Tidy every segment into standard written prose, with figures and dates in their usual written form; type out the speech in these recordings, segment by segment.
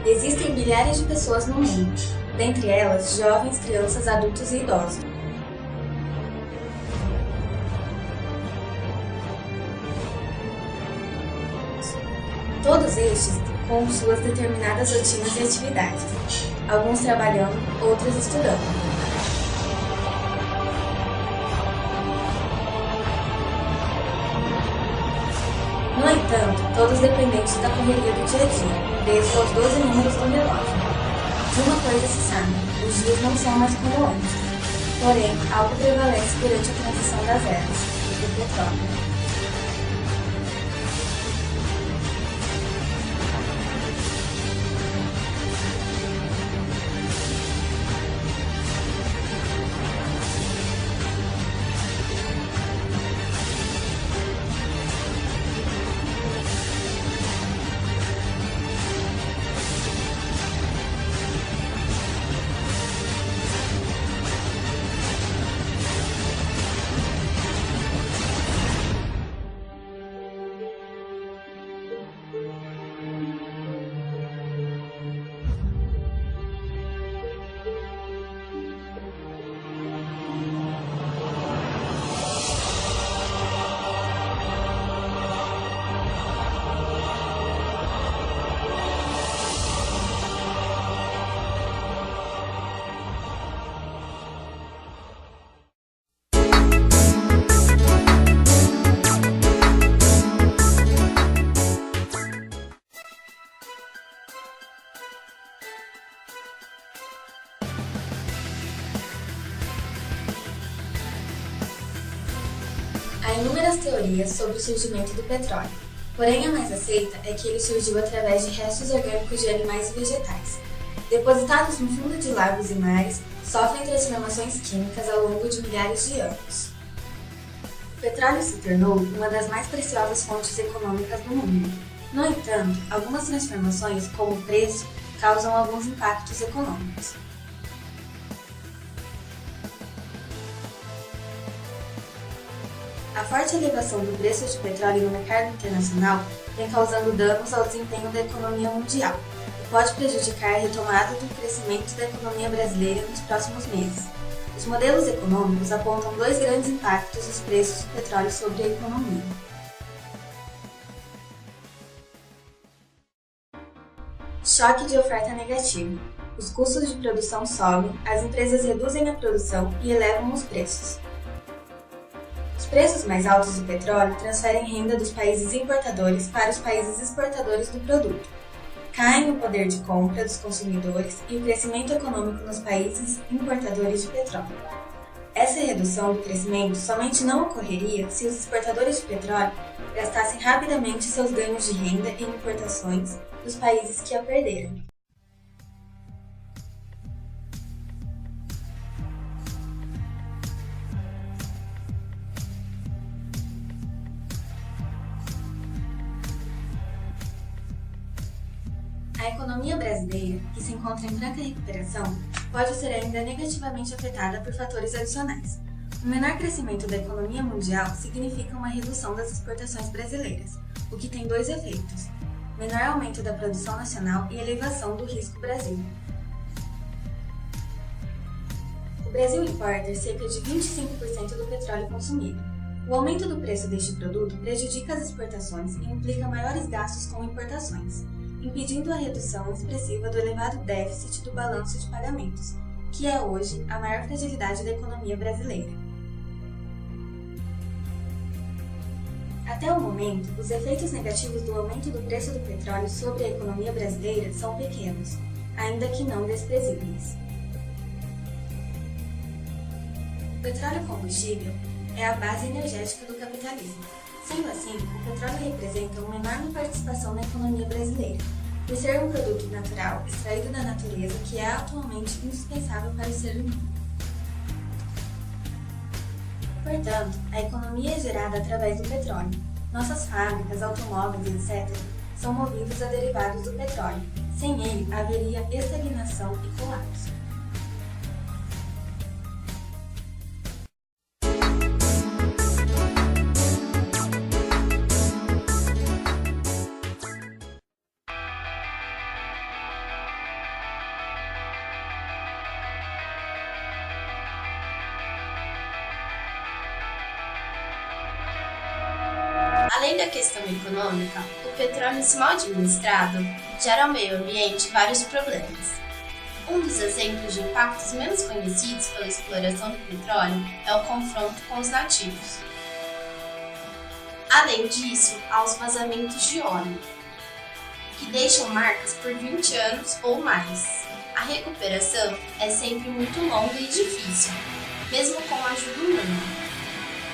Existem milhares de pessoas no mundo, dentre elas jovens, crianças, adultos e idosos. Todos estes com suas determinadas rotinas e atividades, alguns trabalhando, outros estudando. No entanto, todos dependentes da correria do dia a dia, presos aos 12 números do relógio. De uma coisa se sabe, os dias não são mais como antes. Porém, algo prevalece durante a transição das eras, o petróleo. Há inúmeras teorias sobre o surgimento do petróleo, porém a mais aceita é que ele surgiu através de restos orgânicos de animais e vegetais. Depositados no fundo de lagos e mares, sofrem transformações químicas ao longo de milhares de anos. O petróleo se tornou uma das mais preciosas fontes econômicas do mundo. No entanto, algumas transformações, como o preço, causam alguns impactos econômicos. A forte elevação do preço de petróleo no mercado internacional vem causando danos ao desempenho da economia mundial e pode prejudicar a retomada do crescimento da economia brasileira nos próximos meses. Os modelos econômicos apontam dois grandes impactos dos preços do petróleo sobre a economia. Choque de oferta negativo. Os custos de produção sobem, as empresas reduzem a produção e elevam os preços. Os preços mais altos do petróleo transferem renda dos países importadores para os países exportadores do produto. Caem o poder de compra dos consumidores e o crescimento econômico nos países importadores de petróleo. Essa redução do crescimento somente não ocorreria se os exportadores de petróleo gastassem rapidamente seus ganhos de renda em importações dos países que a perderam. A economia brasileira, que se encontra em franca recuperação, pode ser ainda negativamente afetada por fatores adicionais. O menor crescimento da economia mundial significa uma redução das exportações brasileiras, o que tem dois efeitos: menor aumento da produção nacional e elevação do risco Brasil. O Brasil importa cerca de 25% do petróleo consumido. O aumento do preço deste produto prejudica as exportações e implica maiores gastos com importações, impedindo a redução expressiva do elevado déficit do balanço de pagamentos, que é hoje a maior fragilidade da economia brasileira. Até o momento, os efeitos negativos do aumento do preço do petróleo sobre a economia brasileira são pequenos, ainda que não desprezíveis. O petróleo combustível é a base energética do capitalismo. Sendo assim, o petróleo representa uma enorme participação na economia brasileira, por ser um produto natural extraído da natureza que é atualmente indispensável para o ser humano. Portanto, a economia é gerada através do petróleo. Nossas fábricas, automóveis, etc., são movidos a derivados do petróleo. Sem ele, haveria estagnação e colapso. Além da questão econômica, o petróleo, se mal administrado, gera ao meio ambiente vários problemas. Um dos exemplos de impactos menos conhecidos pela exploração do petróleo é o confronto com os nativos. Além disso, há os vazamentos de óleo, que deixam marcas por 20 anos ou mais. A recuperação é sempre muito longa e difícil, mesmo com a ajuda humana.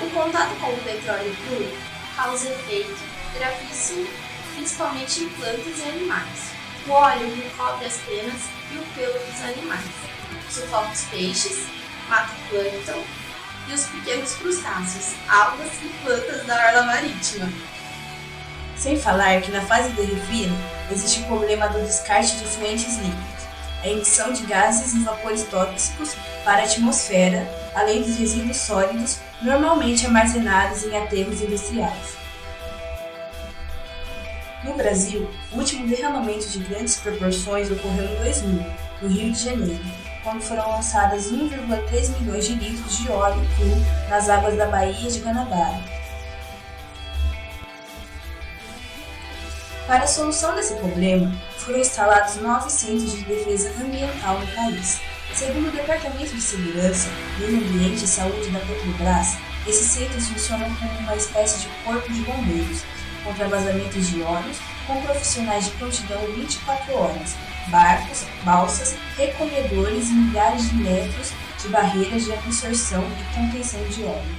O contato com o petróleo cru causa efeito gravíssimo, principalmente em plantas e animais. O óleo recobre as penas e o pelo dos animais, sufoca os peixes, mata o plâncton e os pequenos crustáceos, algas e plantas da orla marítima. Sem falar que na fase de refino existe o problema do descarte de fluentes líquidos, a emissão de gases e vapores tóxicos para a atmosfera, além dos resíduos sólidos normalmente armazenados em aterros industriais. No Brasil, o último derramamento de grandes proporções ocorreu em 2000, no Rio de Janeiro, quando foram lançadas 1,3 milhões de litros de óleo cru nas águas da Baía de Guanabara. Para a solução desse problema, foram instalados 9 centros de defesa ambiental no país. Segundo o Departamento de Segurança, Meio Ambiente e Saúde da Petrobras, esses centros funcionam como uma espécie de corpo de bombeiros, contra vazamentos de óleos, com profissionais de prontidão 24 horas, barcos, balsas, recolhedores e milhares de metros de barreiras de absorção e contenção de óleo.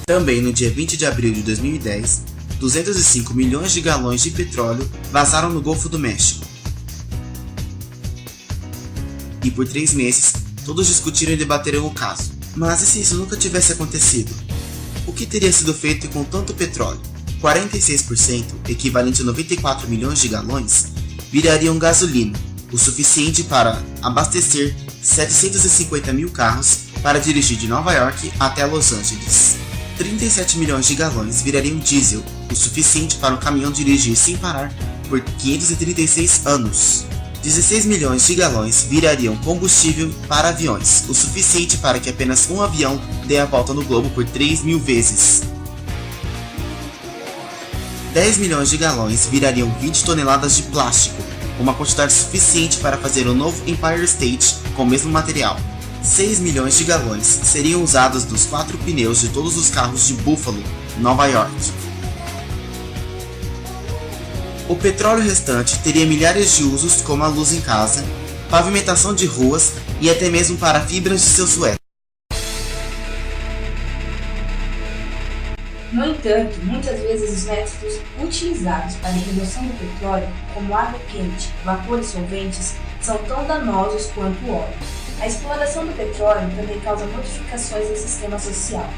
Também no dia 20 de abril de 2010, 205 milhões de galões de petróleo vazaram no Golfo do México. E por 3 meses, todos discutiram e debateram o caso. Mas e se isso nunca tivesse acontecido? O que teria sido feito com tanto petróleo? 46%, equivalente a 94 milhões de galões, virariam gasolina, o suficiente para abastecer 750 mil carros para dirigir de Nova York até Los Angeles. 37 milhões de galões virariam diesel, o suficiente para um caminhão dirigir sem parar por 536 anos. 16 milhões de galões virariam combustível para aviões, o suficiente para que apenas um avião dê a volta no globo por 3.000 vezes. 10 milhões de galões virariam 20 toneladas de plástico, uma quantidade suficiente para fazer um novo Empire State com o mesmo material. 6 milhões de galões seriam usados nos 4 pneus de todos os carros de Buffalo, Nova York. O petróleo restante teria milhares de usos, como a luz em casa, pavimentação de ruas e até mesmo para fibras de seu suéter. No entanto, muitas vezes os métodos utilizados para a remoção do petróleo, como água quente, vapor e solventes, são tão danosos quanto o óleo. A exploração do petróleo também causa modificações no sistema social.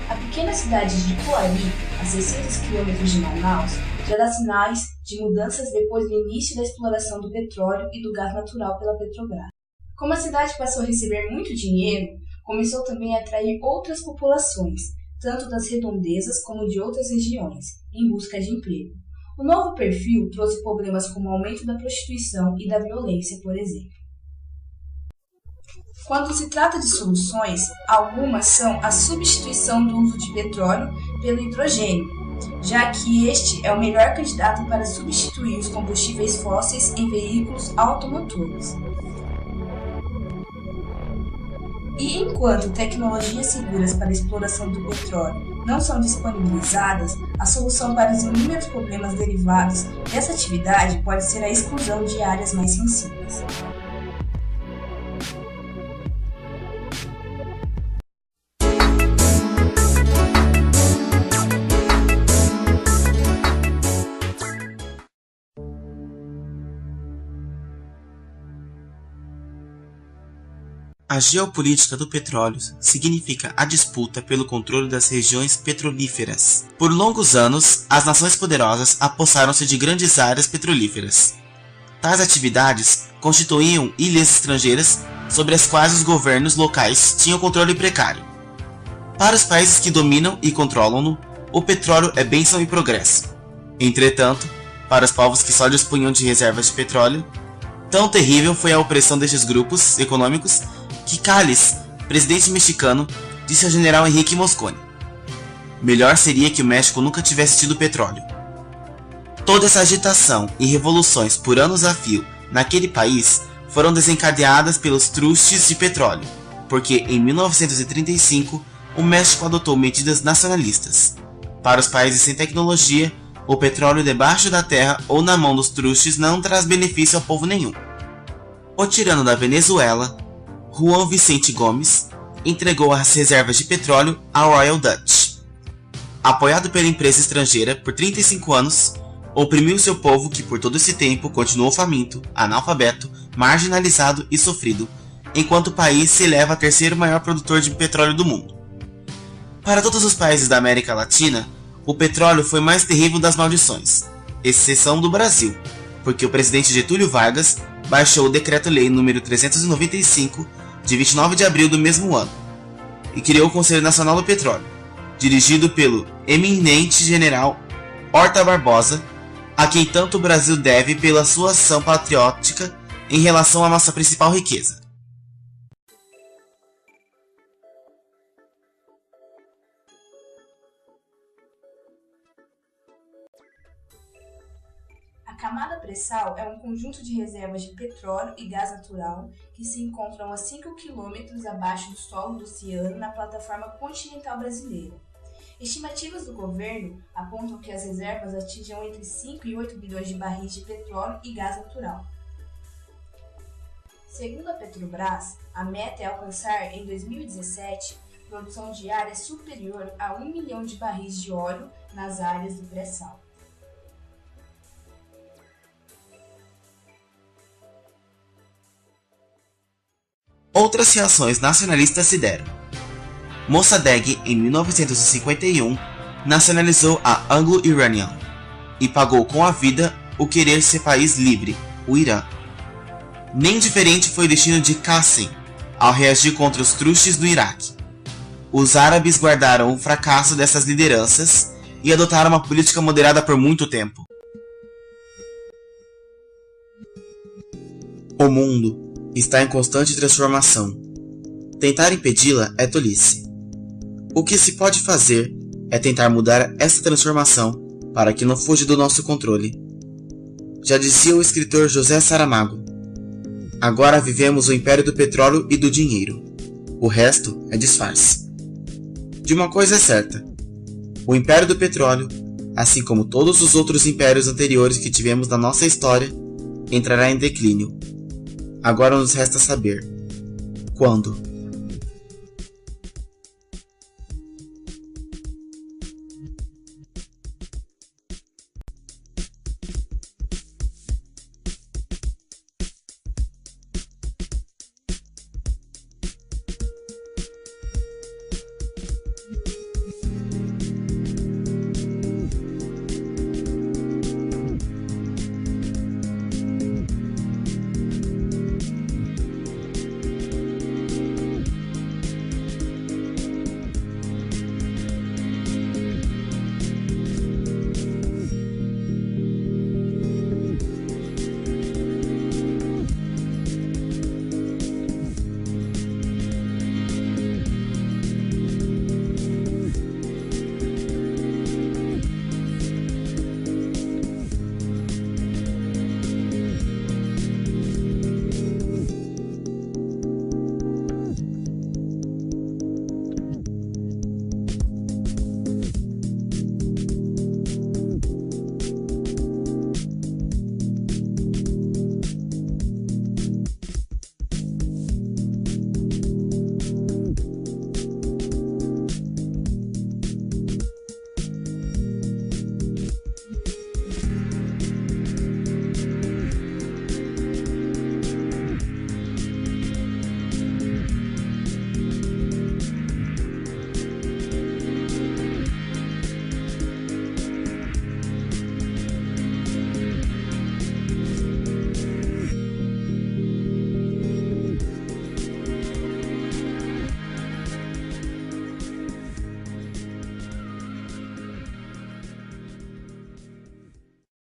A pequena cidade de Coari, a 600 km de Manaus, já dá sinais de mudanças depois do início da exploração do petróleo e do gás natural pela Petrobras. Como a cidade passou a receber muito dinheiro, começou também a atrair outras populações, tanto das redondezas como de outras regiões, em busca de emprego. O novo perfil trouxe problemas como o aumento da prostituição e da violência, por exemplo. Quando se trata de soluções, algumas são a substituição do uso de petróleo pelo hidrogênio, já que este é o melhor candidato para substituir os combustíveis fósseis em veículos automotores. E enquanto tecnologias seguras para a exploração do petróleo não são disponibilizadas, a solução para os inúmeros problemas derivados dessa atividade pode ser a exclusão de áreas mais sensíveis. A geopolítica do petróleo significa a disputa pelo controle das regiões petrolíferas. Por longos anos, as nações poderosas apossaram-se de grandes áreas petrolíferas. Tais atividades constituíam ilhas estrangeiras sobre as quais os governos locais tinham controle precário. Para os países que dominam e controlam-no, o petróleo é bênção e progresso. Entretanto, para os povos que só dispunham de reservas de petróleo, tão terrível foi a opressão destes grupos econômicos que Calles, presidente mexicano, disse ao general Henrique Mosconi: melhor seria que o México nunca tivesse tido petróleo. Toda essa agitação e revoluções por anos a fio naquele país foram desencadeadas pelos trustes de petróleo, porque em 1935 o México adotou medidas nacionalistas. Para os países sem tecnologia, o petróleo debaixo da terra ou na mão dos trustes não traz benefício ao povo nenhum. O tirano da Venezuela, Juan Vicente Gomes, entregou as reservas de petróleo ao Royal Dutch. Apoiado pela empresa estrangeira por 35 anos, oprimiu seu povo que por todo esse tempo continuou faminto, analfabeto, marginalizado e sofrido, enquanto o país se eleva a terceiro maior produtor de petróleo do mundo. Para todos os países da América Latina, o petróleo foi mais terrível das maldições, exceção do Brasil, porque o presidente Getúlio Vargas baixou o Decreto-Lei nº 395, de 29 de abril do mesmo ano, e criou o Conselho Nacional do Petróleo, dirigido pelo eminente general Horta Barbosa, a quem tanto o Brasil deve pela sua ação patriótica em relação à nossa principal riqueza. A camada pré-sal é um conjunto de reservas de petróleo e gás natural que se encontram a 5 km abaixo do solo do oceano na plataforma continental brasileira. Estimativas do governo apontam que as reservas atinjam entre 5 e 8 bilhões de barris de petróleo e gás natural. Segundo a Petrobras, a meta é alcançar em 2017 produção diária superior a 1 milhão de barris de óleo nas áreas do pré-sal. Outras reações nacionalistas se deram. Mossadegh, em 1951, nacionalizou a Anglo-Iranian e pagou com a vida o querer ser país livre, o Irã. Nem diferente foi o destino de Qassem ao reagir contra os trustes do Iraque. Os árabes guardaram o fracasso dessas lideranças e adotaram uma política moderada por muito tempo. O mundo está em constante transformação. Tentar impedi-la é tolice. O que se pode fazer é tentar mudar essa transformação para que não fuja do nosso controle. Já dizia o escritor José Saramago: agora vivemos o império do petróleo e do dinheiro. O resto é disfarce. De uma coisa é certa: o império do petróleo, assim como todos os outros impérios anteriores que tivemos na nossa história, entrará em declínio. Agora nos resta saber quando.